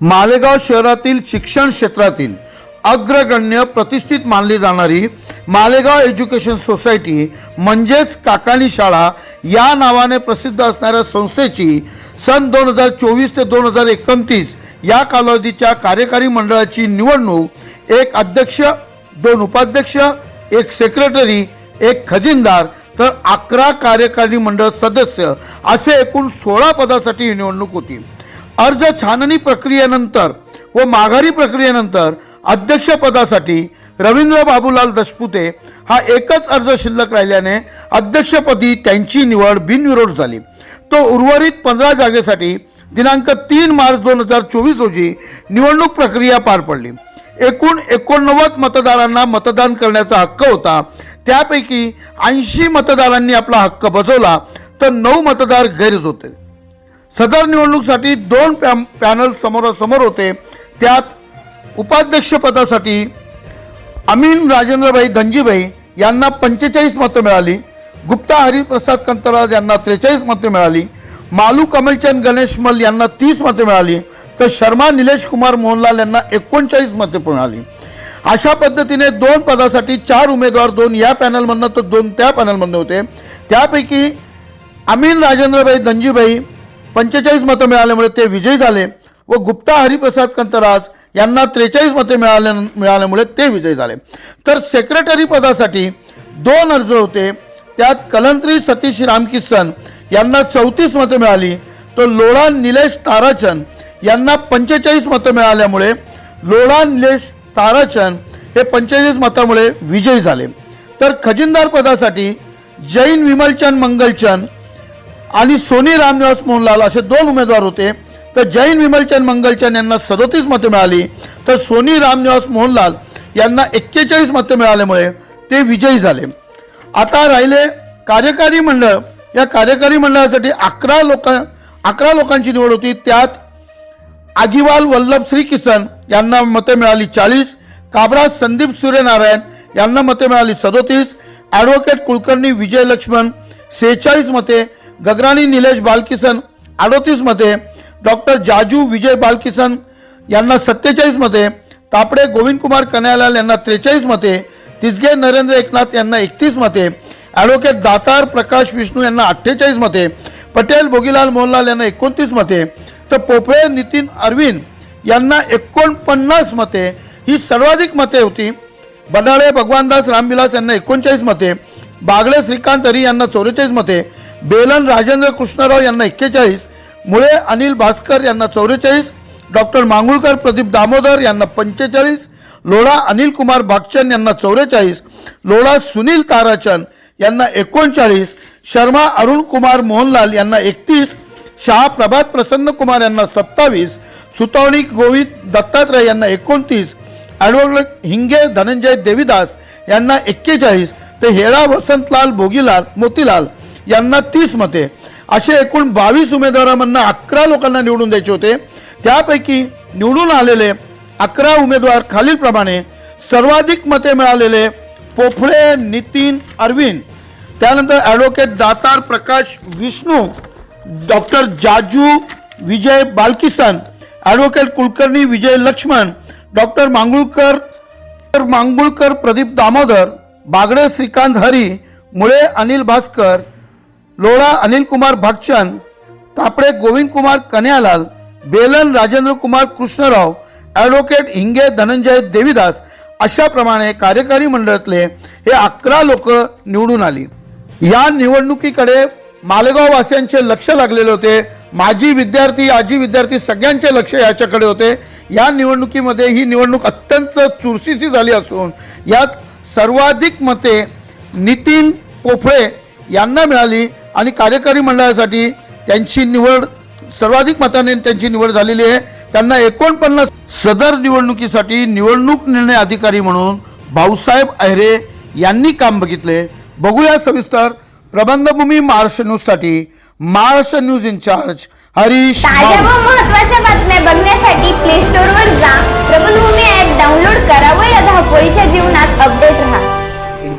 मालेगाव शहरातील शिक्षण क्षेत्रातील अग्रगण्य प्रतिष्ठित मानली जाणारी मालेगाव एज्युकेशन सोसायटी म्हणजेच काकाणी शाळा या नावाने प्रसिद्ध असणाऱ्या संस्थेची सन 2024 ते 2029 या कालावधीच्या कार्यकारी मंडळाची निवडणूक एक अध्यक्ष, 2 उपाध्यक्ष, 1 सेक्रेटरी, 1 खजिनदार तर 11 कार्यकारी मंडळ सदस्य असे एकूण 16 पदासाठी ही निवडणूक होती। अर्ज छाननी प्रक्रियेनंतर व माघारी प्रक्रियेनंतर अध्यक्षपदासाठी रवींद्र बाबूलाल दशपुते हा एकच अर्ज शिल्लक राहिल्याने अध्यक्षपदी त्यांची निवड बिनविरोध झाली। तो उर्वरित 15 जागेसाठी दिनांक 3 मार्च 2024 रोजी निवडणूक प्रक्रिया पार पडली। एकूण 89 मतदारांना मतदान करण्याचा हक्क होता। त्यापैकी 80 मतदारांनी आपला हक्क बजावला तर 9 मतदार गैरहजर होते। सदर निवडणुकीसाठी 2 पॅनल समोरासमोर होते। त्यात उपाध्यक्ष पदासाठी अमीन राजेंद्रभाई धनजीभाई यांना 45 मतं मिळाली, गुप्ता हरिप्रसाद कंतराज यांना 43 मतं मिळाली, मालू कमलचंद गणेश मल यांना 30 मतं मिळाली तर शर्मा निलेश कुमार मोहनलाल यांना 39 मतं मिळाली। अशा पद्धतीने 2 पदासाठी 4 उमेदवार 2 या पॅनलमधनं तर 2 त्या पॅनलमधनं होते। त्यापैकी अमीन राजेंद्रभाई धनजीभाई 45 मतं मिळाल्यामुळे ते विजयी झाले व गुप्ता हरिप्रसाद कंतराज यांना 43 मते मिळाल्यामुळे ते विजयी झाले। तर सेक्रेटरी पदासाठी 2 अर्ज होते। त्यात कलंत्री सतीश रामकिसन यांना 34 मते मिळाली तर लोढा निलेश ताराचंद यांना 45 मते मिळाल्यामुळे लोढा निलेश ताराचंद हे 45 मतामुळे विजयी झाले। तर खजिनदार पदासाठी जैन विमलचंद मंगलचंद आणि सोनी रामनिवास मोहनलाल असे 2 उमेदवार होते। तर जैन विमलचंद मंगलचंद यांना 37 मते मिळाली तर सोनी रामनिवास मोहनलाल यांना 41 मते मिळाल्यामुळे ते विजयी झाले। आता राहिले कार्यकारी मंडळ। या कार्यकारी मंडळासाठी 11 लोकांची निवड होती। त्यात आगिवाल वल्लभ श्री किसन यांना मते मिळाली 40, काबरा संदीप सूर्यनारायण यांना मते मिळाली 37, ॲडव्होकेट कुलकर्णी विजय लक्ष्मण 46 मते, गगराणी निलेश बालकिसन 38 मते, डॉक्टर जाजू विजय बालकिसन यांना 47 मते, तापडे गोविंद कुमार कन्हैयालाल यांना 43 मते, तिसगे नरेंद्र एकनाथ यांना 31 मते, ॲडव्होकेट दातार प्रकाश विष्णू यांना 48 मते, पटेल भोगीलाल मोहनलाल यांना 29 मते तर पोपळे नितीन अरविंद यांना 49 मते ही सर्वाधिक मते होती। बडाळे भगवानदास रामविलास यांना 39 मते, बागडे श्रीकांत हरी यांना 44 मते, बेलन राजेंद्र कृष्णराव यांना 41, मुळे अनिल भास्कर यांना 44, डॉक्टर मांगुळकर प्रदीप दामोदर यांना 45, लोढा अनिल कुमार भागचंद यांना 44, लोढा सुनील ताराचंद यांना 39, शर्मा अरुण कुमार मोहनलाल यांना 31, शाह प्रभात प्रसन्न कुमार यांना 27, सुतौणी गोविंद दत्तात्रय यांना 29, ॲडव्होकेट हिंगे धनंजय देवीदास यांना 41 तर हेरा वसंतलाल भोगीलाल मोतीलाल यांना 30 मते असे एकूण 22 उमेदवारांमधून 11 लोकांना निवडून द्यायचे होते। त्यापैकी निवडून आलेले 11 उमेदवार खालीलप्रमाणे। सर्वाधिक मते मिळालेले पोफळे नितीन अरविंद, त्यानंतर ॲडव्होकेट दातार प्रकाश विष्णू, डॉक्टर जाजू विजय बालकिसन, ॲडव्होकेट कुलकर्णी विजय लक्ष्मण, डॉक्टर मांगुळकर प्रदीप दामोदर, बागडे श्रीकांत हरी, मुळे अनिल भास्कर, लोढा अनिल कुमार भागचंद, तापडे गोविंद कुमार कन्हैयालाल, बेलन राजेंद्र कुमार कृष्णराव, ॲडव्होकेट हिंगे धनंजय देवीदास अशा प्रमाणे कार्यकारी मंडळातले हे 11 लोक निवडून आली। या निवडणुकीकडे मालेगाव वासियांचे लक्ष लागलेले होते। माजी विद्यार्थी, आजी विद्यार्थी सगळ्यांचे लक्ष याच्याकडे होते। या निवडणुकीमध्ये ही निवडणूक अत्यंत चुरशीची झाली असून यात सर्वाधिक मते नितीन पोफळे यांना मिळाली आणि कार्यकारी मंडळासाठी त्यांची निवड सर्वाधिक मताने त्यांची निवड झालेली आहे। त्यांना 49 सदर निवडणुकीसाठी निवडणूक निर्णय अधिकारी म्हणून भाऊसाहेब अहिरे यांनी काम बघितले। बघूया सविस्तर प्रबंधभूमी महाराष्ट्र न्यूजसाठी महाराष्ट्र न्यूज इन्चार्ज हरीश। ताज्या व महत्त्वाच्या बातम्या बघण्यासाठी प्ले स्टोअरवर जा, प्रबंधभूमी ॲप डाउनलोड करा व या धावपळीच्या जीवनात अपडेट रहा।